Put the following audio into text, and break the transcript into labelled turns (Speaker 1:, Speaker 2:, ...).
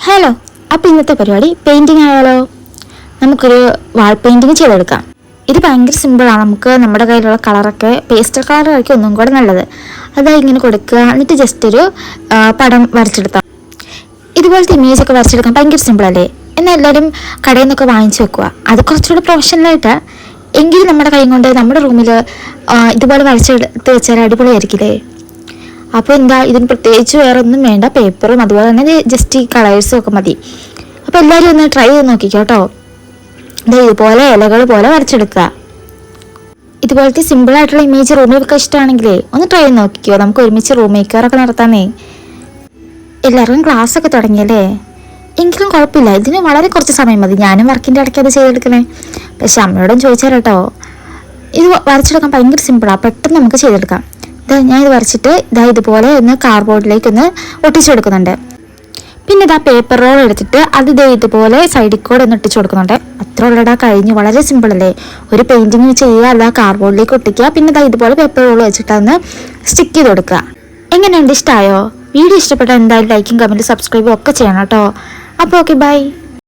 Speaker 1: Hello, അപ്പോൾ ഇന്നത്തെ പരിപാടി പെയിൻറ്റിങ് ആയാലോ? നമുക്കൊരു വാൾ പെയിൻറ്റിങ് ചെയ്തെടുക്കാം. ഇത് ഭയങ്കര സിമ്പിളാണ്. നമുക്ക് നമ്മുടെ കയ്യിലുള്ള കളറൊക്കെ പേസ്റ്റൽ കളറായിരിക്കും ഒന്നും കൂടെ നല്ലത്. അതായത് ഇങ്ങനെ കൊടുക്കുക, എന്നിട്ട് ജസ്റ്റ് ഒരു പടം വരച്ചെടുത്താൽ. ഇതുപോലത്തെ ഇമേജൊക്കെ വരച്ചെടുക്കാൻ ഭയങ്കര സിമ്പിളല്ലേ? എന്നാൽ എല്ലാവരും കടയിൽ നിന്നൊക്കെ വാങ്ങിച്ചു വെക്കുക. അത് കുറച്ചുകൂടെ പ്രൊഫഷണലായിട്ട് എങ്കിലും നമ്മുടെ കൈ കൊണ്ട് നമ്മുടെ റൂമിൽ ഇതുപോലെ വരച്ചെടുത്ത് വെച്ചാൽ അടിപൊളിയായിരിക്കില്ലേ? അപ്പോൾ എന്താ, ഇതിന് പ്രത്യേകിച്ച് വേറെ ഒന്നും വേണ്ട, പേപ്പറും അതുപോലെ തന്നെ ജസ്റ്റ് ഈ കളേഴ്സും ഒക്കെ മതി. അപ്പോൾ എല്ലാവരും ഒന്ന് ട്രൈ ചെയ്ത് നോക്കിക്കോ കേട്ടോ. ഇതുപോലെ ഇലകൾ പോലെ വരച്ചെടുക്കുക. ഇതുപോലത്തെ സിമ്പിളായിട്ടുള്ള ഇമേജ് റൂമിൽ വെക്കാൻ ഇഷ്ടമാണെങ്കിലേ ഒന്ന് ട്രൈ ചെയ്ത് നോക്കിക്കോ. നമുക്ക് ഒരുമിച്ച് റൂം മേക്കറൊക്കെ നടത്താനേ. എല്ലാവർക്കും ക്ലാസ് ഒക്കെ തുടങ്ങിയല്ലേ? എങ്കിലും കുഴപ്പമില്ല, ഇതിന് വളരെ കുറച്ച് സമയം മതി. ഞാനും വർക്കിൻ്റെ ഇടയ്ക്ക് അത് ചെയ്തെടുക്കണേ. പക്ഷെ അമ്മയോടും ചോദിച്ചാൽ കേട്ടോ, ഇത് വരച്ചെടുക്കാൻ ഭയങ്കര സിമ്പിളാണ്, പെട്ടെന്ന് നമുക്ക് ചെയ്തെടുക്കാം. ഞാൻ ഇത് വരച്ചിട്ട് ഇതുപോലെ ഒന്ന് കാർഡ്ബോർഡിലേക്ക് ഒന്ന് ഒട്ടിച്ചു കൊടുക്കുന്നുണ്ട്. പിന്നെ പേപ്പർ റോൾ എടുത്തിട്ട് അത് ഇതുപോലെ സൈഡിൽ കൂടെ ഒന്ന് ഒട്ടിച്ചു കൊടുക്കുന്നുണ്ട്. അത്ര ഉള്ളടാ, കഴിഞ്ഞു. വളരെ സിമ്പിൾ അല്ലേ? ഒരു പെയിൻറ്റിങ് ചെയ്യുക, അല്ല കാർഡ്ബോർഡിലേക്ക് ഒട്ടിക്കുക, പിന്നെ ഇതുപോലെ പേപ്പർ റോൾ വെച്ചിട്ട് ഒന്ന് സ്റ്റിക്ക് ചെയ്ത് കൊടുക്കുക. എങ്ങനെയുണ്ട്? ഇഷ്ടമായോ? വീഡിയോ ഇഷ്ടപ്പെട്ടാൽ എന്തായാലും ലൈക്കും കമൻറ്റും സബ്സ്ക്രൈബും ഒക്കെ ചെയ്യണം കേട്ടോ. അപ്പോൾ ഓക്കെ, ബൈ.